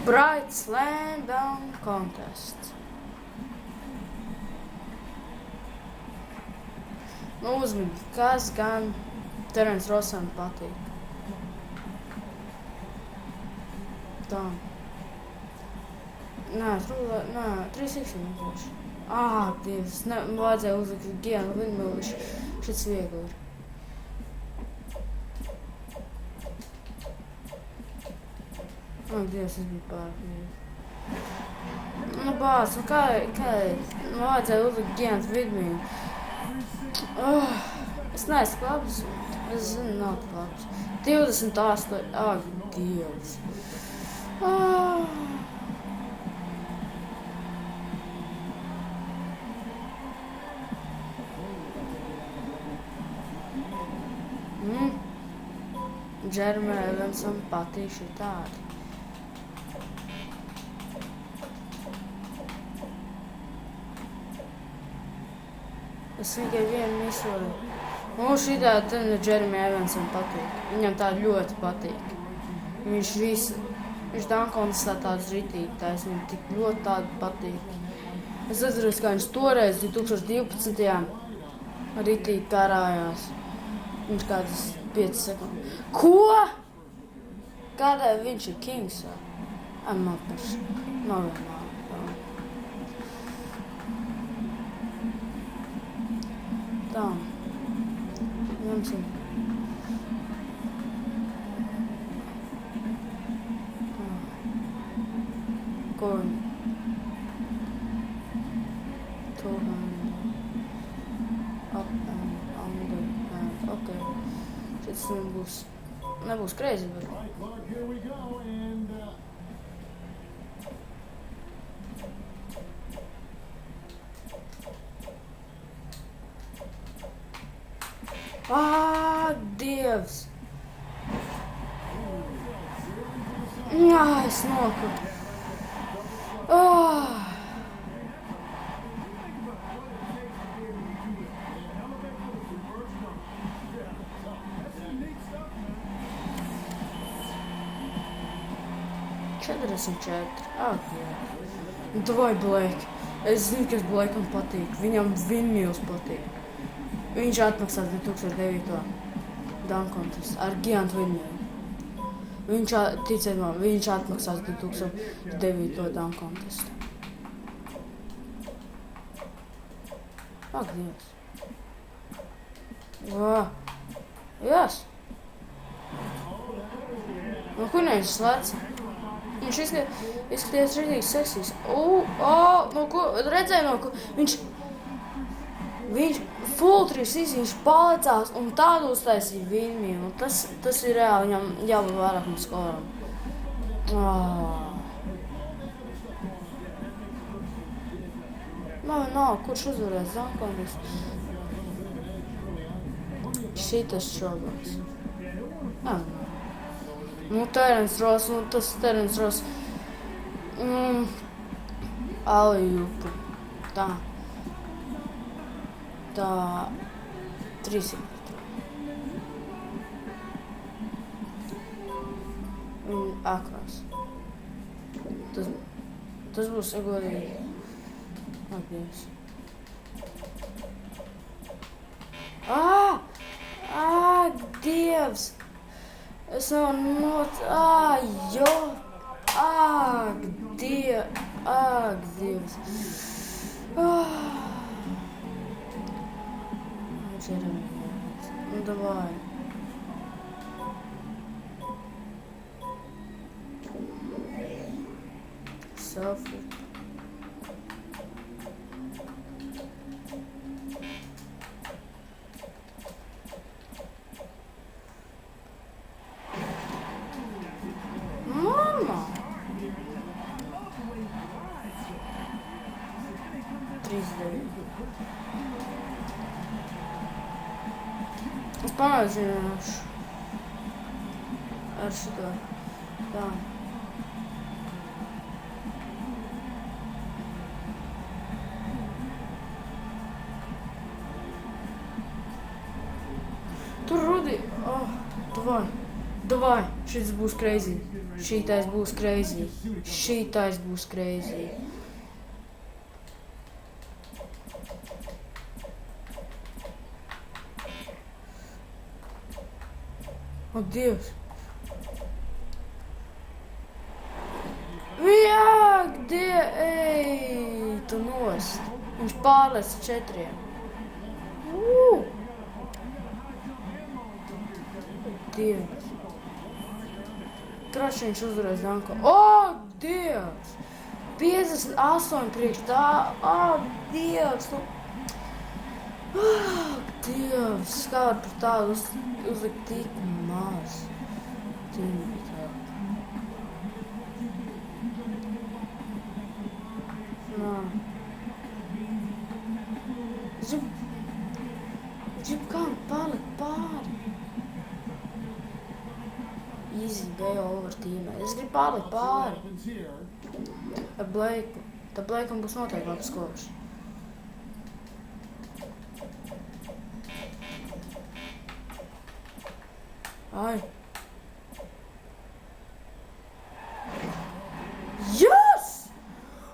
Bright Slam Dunk Contest. Nu uzmini, kas gan Terence Rossam patīk. Tā. Nē, 3x vienkārši. Dievs, vajadzēja uzlikt Gianu Vindmillišu. Šis viegli ir. Dievs, tas bija pārāk viegli. Bāc, kā vajadzēja uzlikt Gianu Vindmillišu. Es neesmu labs. Es zinu, nav labs. 28. Dievs. Džeremijam Evansam patīk šitādi. Es tikai vienu misoju. Šitādi Džeremijam Evansam patīk. Viņam tā ļoti patīk. Viņš Dunkontestā tāds ritītājs, viņam tik ļoti tādu patīk. Es atceros, kā viņš toreiz 2012. Ritīgi karājās. Viņš kādas 5 sekundes. Ko? Kādēļ viņš ir kings? Nav vienmēr. Tā. Ņemsim. Ko viņi? Up and under and okay. Šis nebūs crazy, bet... Dievs! Es nokritu. Davai, Blake. Es zinu, kas Blakeam patīk. Viņam Windmills patīk. Viņš atmaksās 2009. Dunk Contest ar Giantu Windmillu. Ticiet man, viņš atmaksās 2009. Dunk Contest. Dievs. Yes. Kur viņš slēdz? Viņš izskaties rītīgi seksīs. Redzēja, viņš full 360, viņš palicās un tādu uztaisīja Windmillu. Tas ir reāli, viņam jābūt vairāk no skoram. Kurš uzvarēs Dunkontest? Šitas šogans. Terence Ross, tas Terence Ross. Alley-oopu. Tā. 300. Akrās. Tas būs godīgi. Dievs. Dievs! Es nav Dievs. Давай. Селфи. Мама. 39. Es pamēģināšu ar šito. Tā. Tur Rudi. Davai. Davai, šis būs crazy. Šitais būs crazy. Šitais būs crazy. O, Dievs! Ej, tu nost. Viņš pārlēca 4. Dievs. Kraši viņš uzvarēs Danko. O, Dievs! 58 priekš tā. O, Dievs! Dievs! Kā var par tādu uzlikt tik maz? Zinu, kā palikt pāri. Easy Bay over tīmē. Es gribu palikt pāri. Ar Blaiku. Tad Blaikam būs noteikti labs skors. Ai. Yes!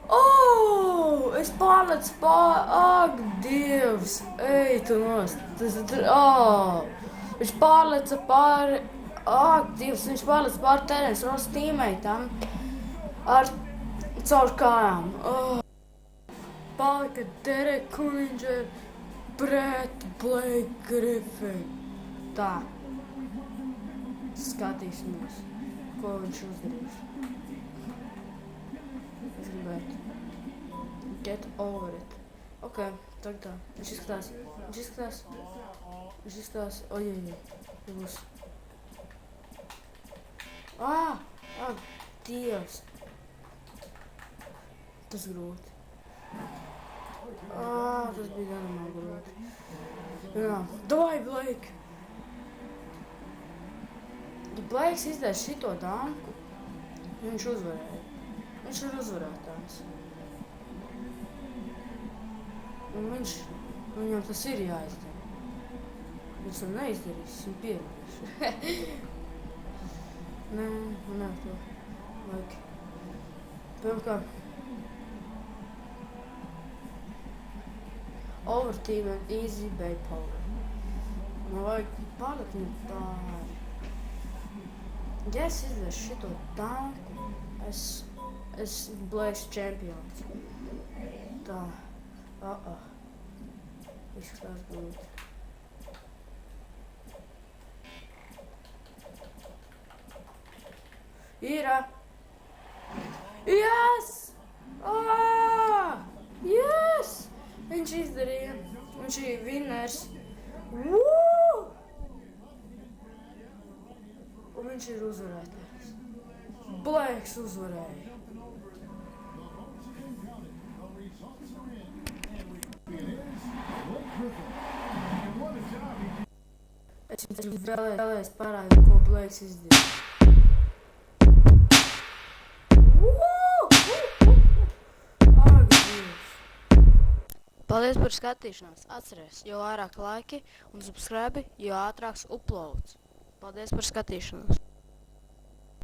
Oh! Es pārlecu pāri. Ak, Dievs! Ej, tu nost. Viņš pārleca pāri. Ak, Dievs! Viņš pārleca pāri Terence Ross teammeitam. Caur kājām. Palika Derek Cunninger pret Blake Griffin. Tā. Skatīsimies, ko viņš uzdarīs. Es gribētu. Get over it. Ok, tagad tā. Viņš izskatās. Ojej. Būs. Dievs. Tas grūti. Tas bija nenormāli grūti. Jā. Davai, Blake! Ja Blaiks izdēs šito danku, viņš uzvarēja. Viņš ir uzvarētājs. Un viņam tas ir jāizdara. Viņš to neizdarīs, viņu pierunās. Nē, to vajag. Pirmkārt, overteam and easy bay power. Man vajag palikt viņu pāri. Ja es izdarīšu šito tanku, es Blaiks čempions. Tā. Izskatās grūti. Ir! Yes! Yes! Viņš izdarīja. Viņš ir winners. Un viņš ir uzvarētājs. Blaiks uzvarēja. Es jums vēlējos parādīt, ko Blaiks izdarīja. Paldies par skatīšanos. Atceries, jo vairāk laiki un subscribe, jo ātrāks uploads. Paldies par skatīšanos.